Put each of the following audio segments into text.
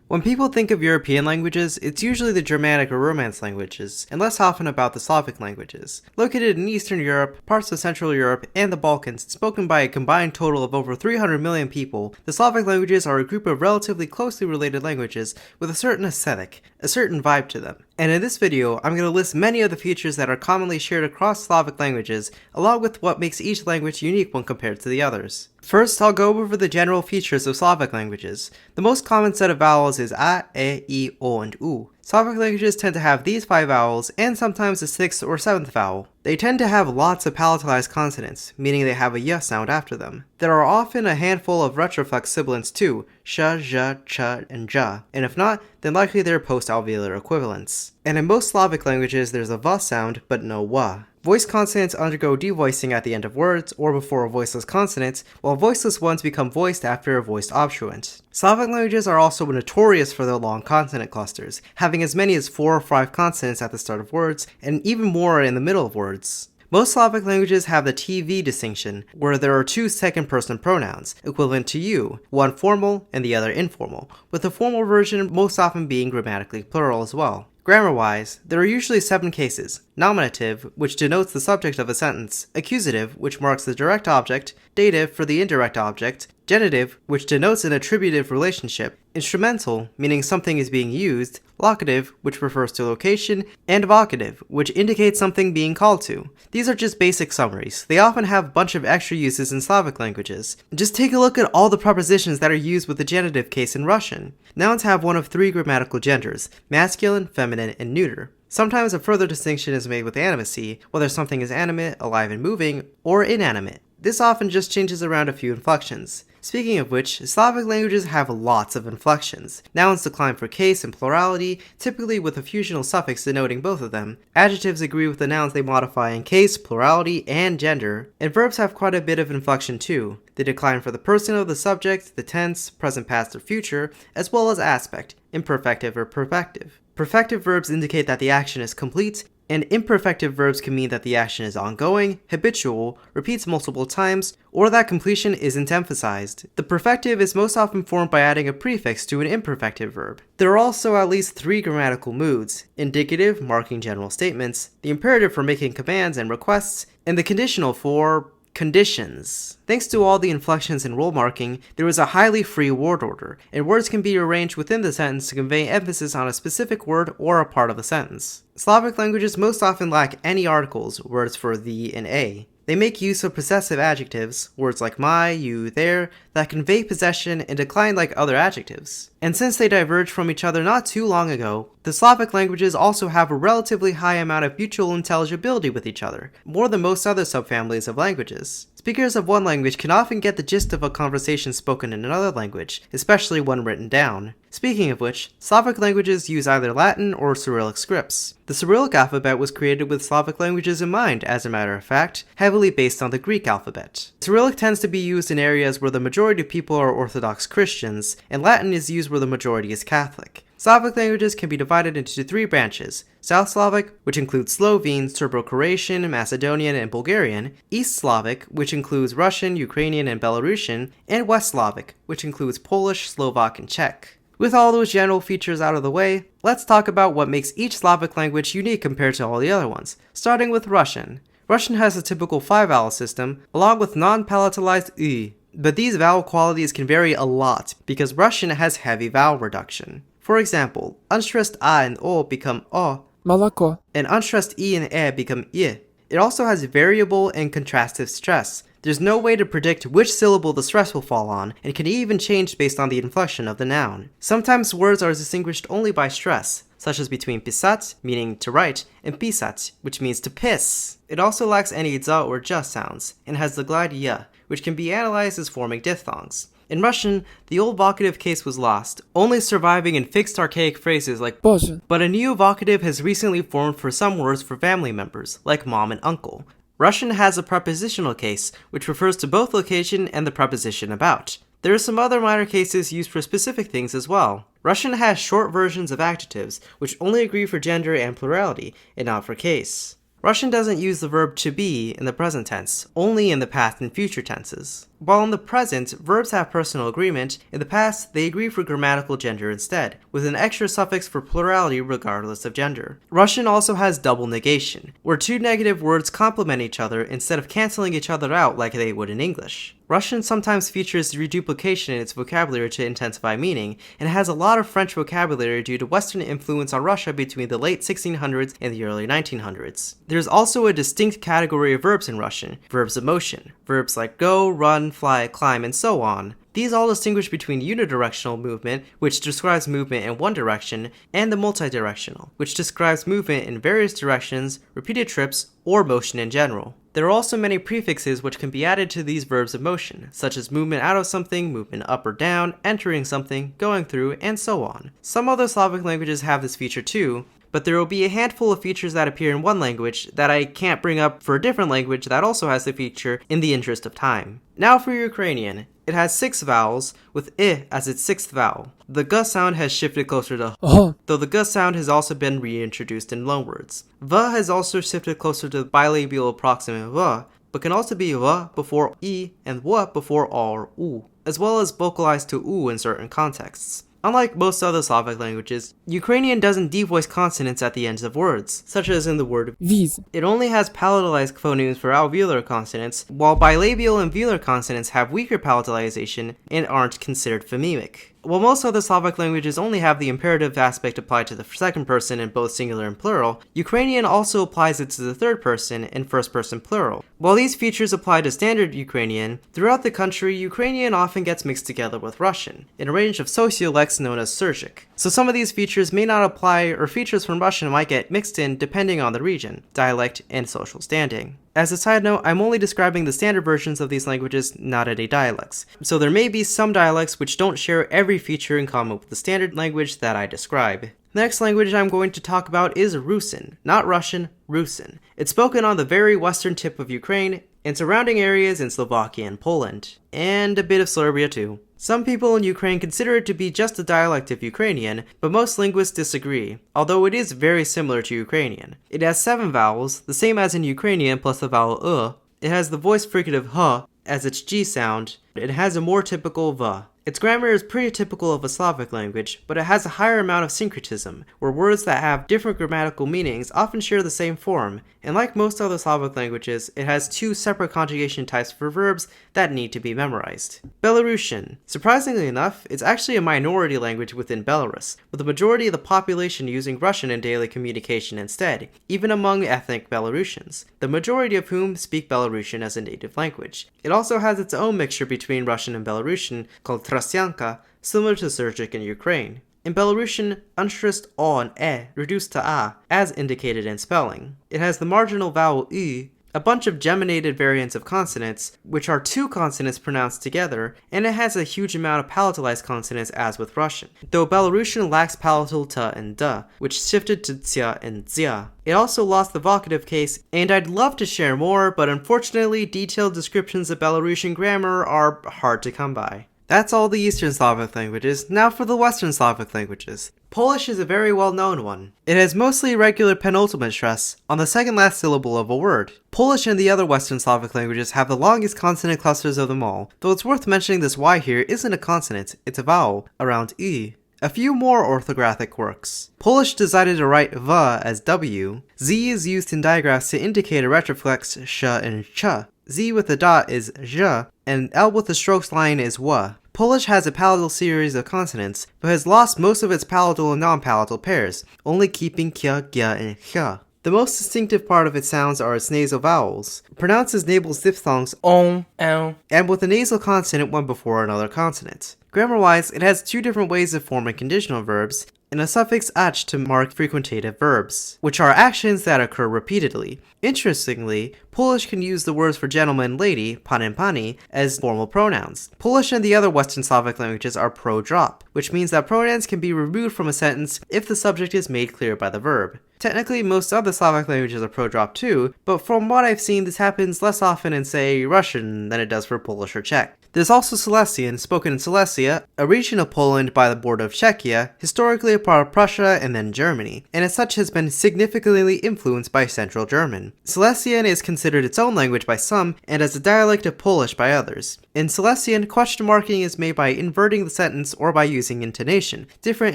When people think of European languages, it's usually the Germanic or Romance languages, and less often about the Slavic languages. Located in Eastern Europe, parts of Central Europe, and the Balkans, spoken by a combined total of over 300 million people, the Slavic languages are a group of relatively closely related languages with a certain aesthetic, a certain vibe to them. And in this video, I'm going to list many of the features that are commonly shared across Slavic languages, along with what makes each language unique when compared to the others. First, I'll go over the general features of Slavic languages. The most common set of vowels is a, e, I, o, and u. Slavic languages tend to have these 5 vowels, and sometimes a 6th or 7th vowel. They tend to have lots of palatalized consonants, meaning they have a y sound after them. There are often a handful of retroflex sibilants too, sh, zh, ch, and ja, and if not, then likely they're post-alveolar equivalents. And in most Slavic languages there's a v sound, but no w. Voice consonants undergo devoicing at the end of words or before a voiceless consonant, while voiceless ones become voiced after a voiced obstruent. Slavic languages are also notorious for their long consonant clusters, having as many as 4 or 5 consonants at the start of words, and even more in the middle of words. Most Slavic languages have the TV distinction, where there are 2 second-person pronouns, equivalent to you, one formal and the other informal, with the formal version most often being grammatically plural as well. Grammar-wise, there are usually 7 cases: nominative, which denotes the subject of a sentence, accusative, which marks the direct object, dative for the indirect object, genitive, which denotes an attributive relationship, instrumental, meaning something is being used, locative, which refers to location, and vocative, which indicates something being called to. These are just basic summaries. They often have a bunch of extra uses in Slavic languages. Just take a look at all the prepositions that are used with the genitive case in Russian. Nouns have one of 3 grammatical genders: masculine, feminine, and neuter. Sometimes a further distinction is made with animacy, whether something is animate, alive and moving, or inanimate. This often just changes around a few inflections. Speaking of which, Slavic languages have lots of inflections. Nouns decline for case and plurality, typically with a fusional suffix denoting both of them. Adjectives agree with the nouns they modify in case, plurality, and gender. And verbs have quite a bit of inflection too. They decline for the person of the subject, the tense, present, past, or future, as well as aspect, imperfective or perfective. Perfective verbs indicate that the action is complete, and imperfective verbs can mean that the action is ongoing, habitual, repeats multiple times, or that completion isn't emphasized. The perfective is most often formed by adding a prefix to an imperfective verb. There are also at least 3 grammatical moods: indicative, marking general statements, the imperative for making commands and requests, and the conditional for conditions. Thanks to all the inflections and role marking, there is a highly free word order, and words can be arranged within the sentence to convey emphasis on a specific word or a part of the sentence. Slavic languages most often lack any articles, words for the and a. They make use of possessive adjectives, words like my, you, their, that convey possession and decline like other adjectives. And since they diverged from each other not too long ago, the Slavic languages also have a relatively high amount of mutual intelligibility with each other, more than most other subfamilies of languages. Speakers of one language can often get the gist of a conversation spoken in another language, especially when written down. Speaking of which, Slavic languages use either Latin or Cyrillic scripts. The Cyrillic alphabet was created with Slavic languages in mind, as a matter of fact, heavily based on the Greek alphabet. Cyrillic tends to be used in areas where the majority of people are Orthodox Christians, and Latin is used where the majority is Catholic. Slavic languages can be divided into 3 branches: South Slavic, which includes Slovene, Serbo-Croatian, Macedonian, and Bulgarian; East Slavic, which includes Russian, Ukrainian, and Belarusian; and West Slavic, which includes Polish, Slovak, and Czech. With all those general features out of the way, let's talk about what makes each Slavic language unique compared to all the other ones, starting with Russian. Russian has a typical 5-vowel system, along with non-palatalized y, but these vowel qualities can vary a lot because Russian has heavy vowel reduction. For example, unstressed a and o become o, Молоко. and unstressed e and e become I. It also has variable and contrastive stress. There's no way to predict which syllable the stress will fall on, and can even change based on the inflection of the noun. Sometimes words are distinguished only by stress, such as between pisat, meaning to write, and pisat, which means to piss. It also lacks any za or ja sounds, and has the glide ya, which can be analyzed as forming diphthongs. In Russian, the old vocative case was lost, only surviving in fixed archaic phrases like Боже. but a new vocative has recently formed for some words for family members, like mom and uncle. Russian has a prepositional case, which refers to both location and the preposition about. There are some other minor cases used for specific things as well. Russian has short versions of adjectives, which only agree for gender and plurality, and not for case. Russian doesn't use the verb to be in the present tense, only in the past and future tenses. While in the present, verbs have personal agreement, in the past, they agree for grammatical gender instead, with an extra suffix for plurality regardless of gender. Russian also has double negation, where two negative words complement each other instead of canceling each other out like they would in English. Russian sometimes features reduplication in its vocabulary to intensify meaning, and has a lot of French vocabulary due to Western influence on Russia between the late 1600s and the early 1900s. There's also a distinct category of verbs in Russian, verbs of motion, verbs like go, run, fly, climb, and so on. These all distinguish between unidirectional movement, which describes movement in one direction, and the multidirectional, which describes movement in various directions, repeated trips, or motion in general. There are also many prefixes which can be added to these verbs of motion, such as movement out of something, movement up or down, entering something, going through, and so on. Some other Slavic languages have this feature too, but there will be a handful of features that appear in one language that I can't bring up for a different language that also has the feature in the interest of time. Now for Ukrainian. It has 6 vowels, with I as its 6th vowel. The G sound has shifted closer to H, though the G sound has also been reintroduced in loanwords. V has also shifted closer to the bilabial approximant V, but can also be V before I and W before A or U, as well as vocalized to U in certain contexts. Unlike most other Slavic languages, Ukrainian doesn't devoice consonants at the ends of words, such as in the word viz. It only has palatalized phonemes for alveolar consonants, while bilabial and velar consonants have weaker palatalization and aren't considered phonemic. While most other Slavic languages only have the imperative aspect applied to the second person in both singular and plural, Ukrainian also applies it to the third person in first person plural. While these features apply to standard Ukrainian, throughout the country, Ukrainian often gets mixed together with Russian, in a range of sociolects known as Surgic. So some of these features may not apply, or features from Russian might get mixed in depending on the region, dialect, and social standing. As a side note, I'm only describing the standard versions of these languages, not any dialects. So there may be some dialects which don't share every feature in common with the standard language that I describe. The next language I'm going to talk about is Rusyn, not Russian, Rusyn. It's spoken on the very western tip of Ukraine and surrounding areas in Slovakia and Poland, and a bit of Serbia too. Some people in Ukraine consider it to be just a dialect of Ukrainian, but most linguists disagree, although it is very similar to Ukrainian. It has 7 vowels, the same as in Ukrainian plus the vowel It has the voiced fricative h as its G sound. It has a more typical v. Its grammar is pretty typical of a Slavic language, but it has a higher amount of syncretism, where words that have different grammatical meanings often share the same form, and like most other Slavic languages, it has 2 separate conjugation types for verbs that need to be memorized. Belarusian. Surprisingly enough, it's actually a minority language within Belarus, with the majority of the population using Russian in daily communication instead, even among ethnic Belarusians, the majority of whom speak Belarusian as a native language. It also has its own mixture between Russian and Belarusian, called Trasyanka, similar to Surgic in Ukraine. In Belarusian, unstressed O and E reduced to A, as indicated in spelling. It has the marginal vowel U, a bunch of geminated variants of consonants, which are 2 consonants pronounced together, and it has a huge amount of palatalized consonants as with Russian, though Belarusian lacks palatal t and d, which shifted to tsya and dzia. It also lost the vocative case, and I'd love to share more, but unfortunately detailed descriptions of Belarusian grammar are hard to come by. That's all the Eastern Slavic languages. Now for the Western Slavic languages. Polish is a very well-known one. It has mostly regular penultimate stress on the second last syllable of a word. Polish and the other Western Slavic languages have the longest consonant clusters of them all, though it's worth mentioning this Y here isn't a consonant, it's a vowel, around E. A few more orthographic quirks. Polish decided to write V as W. Z is used in digraphs to indicate a retroflex sh and ch. Z with a dot is zh, and L with a strokes line is w. Polish has a palatal series of consonants, but has lost most of its palatal and non-palatal pairs, only keeping kya, gya, and ch. The most distinctive part of its sounds are its nasal vowels, pronounced as nasal diphthongs on, and with a nasal consonant one before another consonant. Grammar-wise, it has 2 different ways of forming conditional verbs, and a suffix ach to mark frequentative verbs, which are actions that occur repeatedly. Interestingly, Polish can use the words for gentleman and lady, pan and pani, as formal pronouns. Polish and the other Western Slavic languages are pro-drop, which means that pronouns can be removed from a sentence if the subject is made clear by the verb. Technically, most other Slavic languages are pro-drop too, but from what I've seen, this happens less often in, say, Russian than it does for Polish or Czech. There's also Silesian, spoken in Silesia, a region of Poland by the border of Czechia, historically a part of Prussia and then Germany, and as such has been significantly influenced by Central German. Silesian is considered its own language by some, and as a dialect of Polish by others. In Silesian, question marking is made by inverting the sentence or by using intonation, different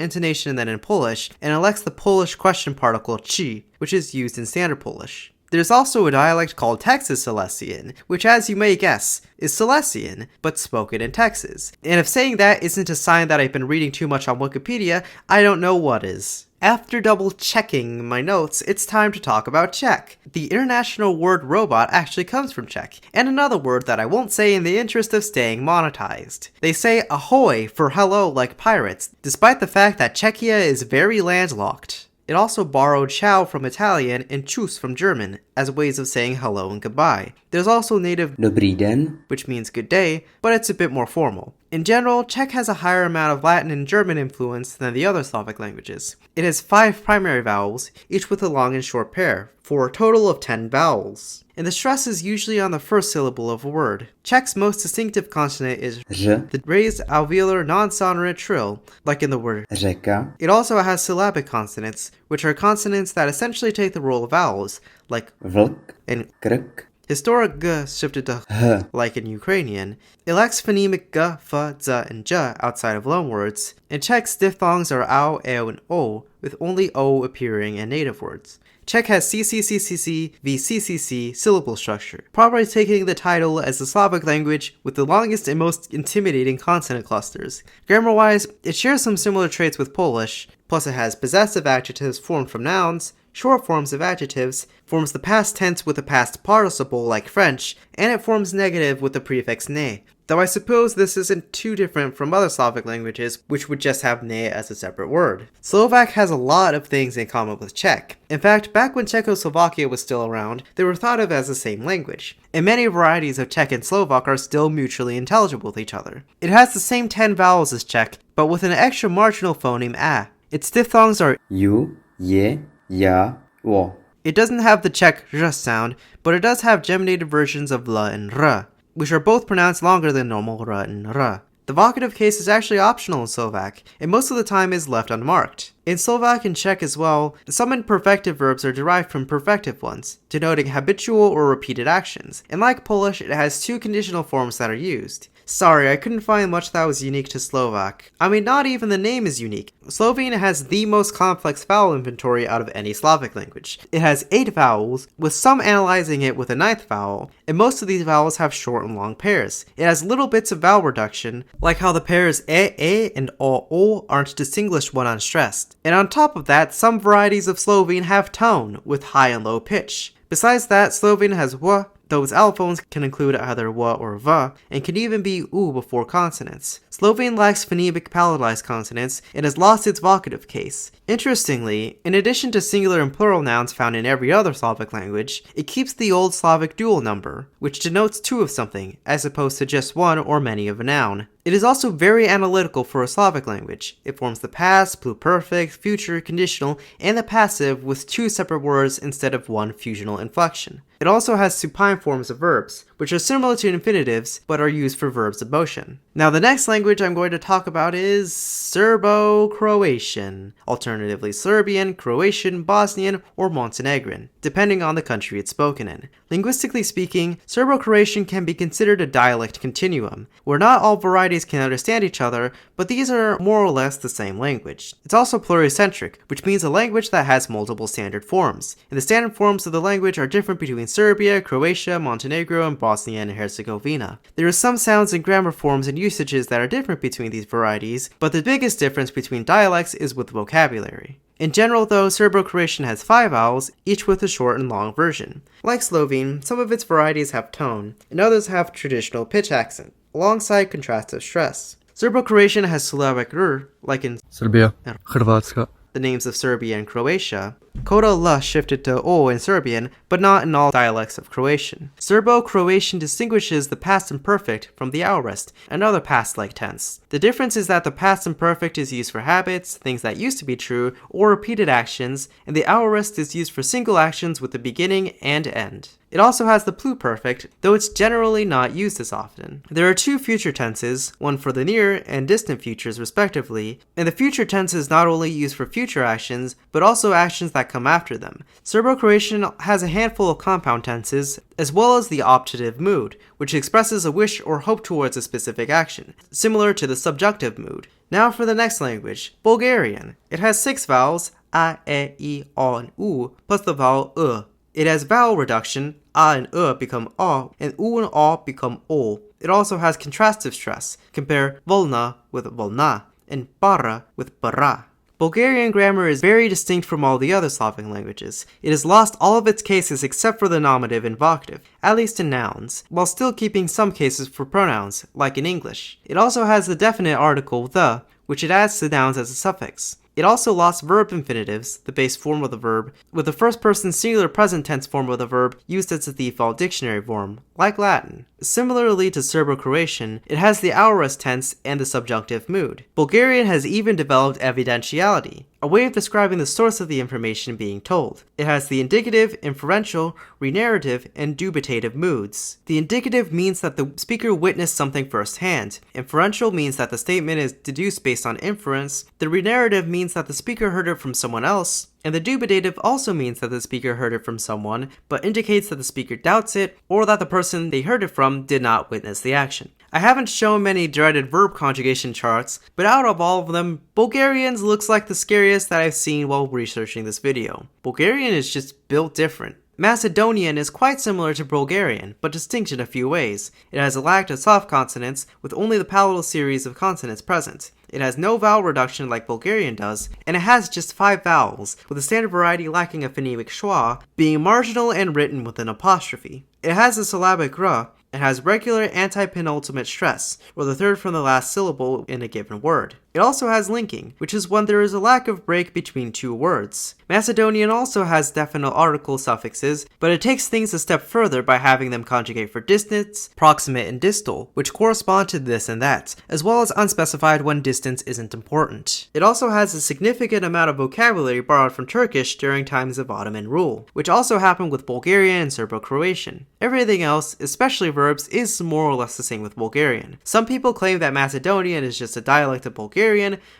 intonation than in Polish, and elects the Polish question particle chi, which is used in Standard Polish. There's also a dialect called Texas Silesian, which, as you may guess, is Silesian, but spoken in Texas. And if saying that isn't a sign that I've been reading too much on Wikipedia, I don't know what is. After double checking my notes, it's time to talk about Czech. The international word robot actually comes from Czech, and another word that I won't say in the interest of staying monetized. They say ahoy for hello like pirates, despite the fact that Czechia is very landlocked. It also borrowed ciao from Italian and čus from German as ways of saying hello and goodbye. There's also native Dobrý den, which means good day, but it's a bit more formal. In general, Czech has a higher amount of Latin and German influence than the other Slavic languages. It has 5 primary vowels, each with a long and short pair, for a total of 10 vowels. And the stress is usually on the first syllable of a word. Czech's most distinctive consonant is the raised alveolar non-sonorant trill, like in the word řeka. It also has syllabic consonants, which are consonants that essentially take the role of vowels, like vlk and krk. Historic g shifted to h, like in Ukrainian. It lacks phonemic g, f, z, and j outside of loanwords, and Czech's diphthongs are ao, eo, and o, with only o appearing in native words. Czech has CCCCC v CCC syllable structure, probably taking the title as the Slavic language with the longest and most intimidating consonant clusters. Grammar-wise, it shares some similar traits with Polish, plus it has possessive adjectives formed from nouns, short forms of adjectives, forms the past tense with a past participle like French, and it forms negative with the prefix ne. Though I suppose this isn't too different from other Slavic languages, which would just have ne as a separate word. Slovak has a lot of things in common with Czech. In fact, back when Czechoslovakia was still around, they were thought of as the same language, and many varieties of Czech and Slovak are still mutually intelligible with each other. It has the same 10 vowels as Czech, but with an extra marginal phoneme a. Its diphthongs are u, ye, ya, wo. It doesn't have the Czech r sound, but it does have geminated versions of l and r, which are both pronounced longer than normal r and r. The vocative case is actually optional in Slovak, and most of the time is left unmarked. In Slovak and Czech as well, some imperfective verbs are derived from perfective ones, denoting habitual or repeated actions, and like Polish, it has 2 conditional forms that are used. Sorry, I couldn't find much that was unique to Slovak. I mean, not even the name is unique. Slovene has the most complex vowel inventory out of any Slavic language. It has 8 vowels, with some analyzing it with a 9th vowel, and most of these vowels have short and long pairs. It has little bits of vowel reduction, like how the pairs e and o aren't distinguished when unstressed. And on top of that, some varieties of Slovene have tone, with high and low pitch. Besides that, Slovene has w, though its allophones can include either w or v, and can even be u before consonants. Slovene lacks phonemic palatalized consonants and has lost its vocative case. Interestingly, in addition to singular and plural nouns found in every other Slavic language, it keeps the old Slavic dual number, which denotes 2 of something, as opposed to just 1 or many of a noun. It is also very analytical for a Slavic language. It forms the past, pluperfect, future, conditional, and the passive with 2 separate words instead of 1 fusional inflection. It also has supine forms of verbs, which are similar to infinitives, but are used for verbs of motion. Now the next language I'm going to talk about is Serbo-Croatian, alternatively Serbian, Croatian, Bosnian, or Montenegrin, depending on the country it's spoken in. Linguistically speaking, Serbo-Croatian can be considered a dialect continuum, where not all varieties can understand each other, but these are more or less the same language. It's also pluricentric, which means a language that has multiple standard forms, and the standard forms of the language are different between Serbia, Croatia, Montenegro, and Bosnia and Herzegovina. There are some sounds and grammar forms and usages that are different between these varieties, but the biggest difference between dialects is with vocabulary. In general though, Serbo-Croatian has 5 vowels, each with a short and long version. Like Slovene, some of its varieties have tone, and others have traditional pitch accent, alongside contrastive stress. Serbo-Croatian has syllabic r, like in Serbia, Hrvatska, the names of Serbia and Croatia. Coda l shifted to o in Serbian, but not in all dialects of Croatian. Serbo-Croatian distinguishes the past imperfect from the aorist, another past-like tense. The difference is that the past imperfect is used for habits, things that used to be true, or repeated actions, and the aorist is used for single actions with a beginning and end. It also has the pluperfect, though it's generally not used as often. There are two future tenses, one for the near and distant futures respectively, and the future tense is not only used for future actions, but also actions that come after them. Serbo-Croatian has a handful of compound tenses, as well as the optative mood, which expresses a wish or hope towards a specific action, similar to the subjunctive mood. Now for the next language, Bulgarian. It has 6 vowels, a, e, I, o, and u, plus the vowel u. It has vowel reduction, a and u become o, and u and o become o. It also has contrastive stress. Compare volna with volna, and para with para. Bulgarian grammar is very distinct from all the other Slavic languages. It has lost all of its cases except for the nominative and vocative, at least in nouns, while still keeping some cases for pronouns, like in English. It also has the definite article the, which it adds to nouns as a suffix. It also lost verb infinitives, the base form of the verb, with the first person singular present tense form of the verb used as the default dictionary form, like Latin. Similarly to Serbo-Croatian, it has the aorist tense and the subjunctive mood. Bulgarian has even developed evidentiality, a way of describing the source of the information being told. It has the indicative, inferential, renarrative, and dubitative moods. The indicative means that the speaker witnessed something firsthand. Inferential means that the statement is deduced based on inference. The renarrative means that the speaker heard it from someone else. And the dubitative also means that the speaker heard it from someone, but indicates that the speaker doubts it, or that the person they heard it from did not witness the action. I haven't shown many dreaded verb conjugation charts, but out of all of them, Bulgarian's looks like the scariest that I've seen while researching this video. Bulgarian is just built different. Macedonian is quite similar to Bulgarian, but distinct in a few ways. It has a lack of soft consonants, with only the palatal series of consonants present. It has no vowel reduction like Bulgarian does, and it has just 5 vowels, with the standard variety lacking a phonemic schwa, being marginal and written with an apostrophe. It has a syllabic r. It has regular anti-penultimate stress, or the third from the last syllable in a given word. It also has linking, which is when there is a lack of break between two words. Macedonian also has definite article suffixes, but it takes things a step further by having them conjugate for distance, proximate, and distal, which correspond to this and that, as well as unspecified when distance isn't important. It also has a significant amount of vocabulary borrowed from Turkish during times of Ottoman rule, which also happened with Bulgarian and Serbo-Croatian. Everything else, especially verbs, is more or less the same with Bulgarian. Some people claim that Macedonian is just a dialect of Bulgarian,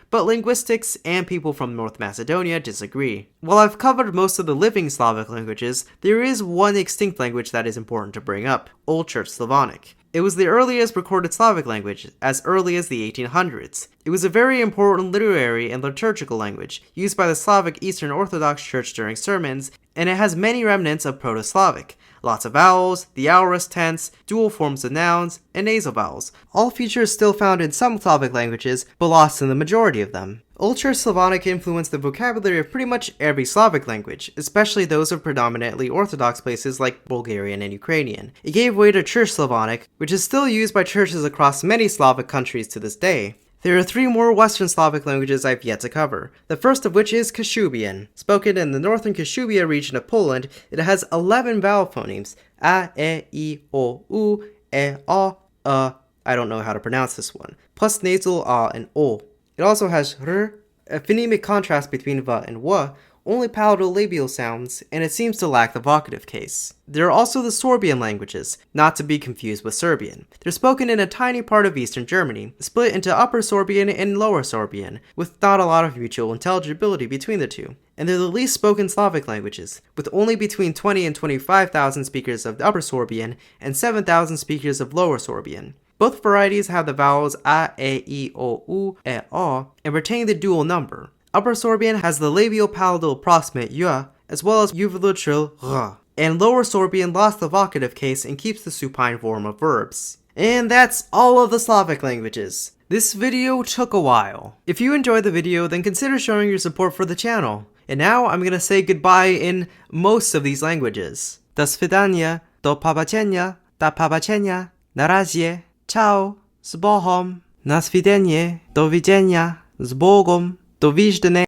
but linguistics and people from North Macedonia disagree. While I've covered most of the living Slavic languages, there is one extinct language that is important to bring up: Old Church Slavonic. It was the earliest recorded Slavic language, as early as the 1800s. It was a very important literary and liturgical language, used by the Slavic Eastern Orthodox Church during sermons, and it has many remnants of Proto-Slavic. Lots of vowels, the aorist tense, dual forms of nouns, and nasal vowels, all features still found in some Slavic languages, but lost in the majority of them. Old Church Slavonic influenced the vocabulary of pretty much every Slavic language, especially those of predominantly Orthodox places like Bulgarian and Ukrainian. It gave way to Church Slavonic, which is still used by churches across many Slavic countries to this day. There are 3 more Western Slavic languages I've yet to cover, the first of which is Kashubian. Spoken in the northern Kashubia region of Poland, it has 11 vowel phonemes: a, e, I, o, u, e, o, I don't know how to pronounce this one, plus nasal a and o. It also has r, a phonemic contrast between v and w, only palatal labial sounds, and it seems to lack the vocative case. There are also the Sorbian languages, not to be confused with Serbian. They're spoken in a tiny part of eastern Germany, split into Upper Sorbian and Lower Sorbian, with not a lot of mutual intelligibility between the two. And they're the least spoken Slavic languages, with only between 20 and 25,000 speakers of Upper Sorbian and 7,000 speakers of Lower Sorbian. Both varieties have the vowels a, e, I, o, u, e, o, and retain the dual number. Upper Sorbian has the labial palatal approximate y, as well as uvular r, and Lower Sorbian lost the vocative case and keeps the supine form of verbs. And that's all of the Slavic languages. This video took a while. If you enjoyed the video, then consider showing your support for the channel. And now I'm gonna say goodbye in most of these languages. Do svidania, do pobacenia, na razie, ciao, z Bohom, na svidenie, do widzenia, z Bogom, do widzenia.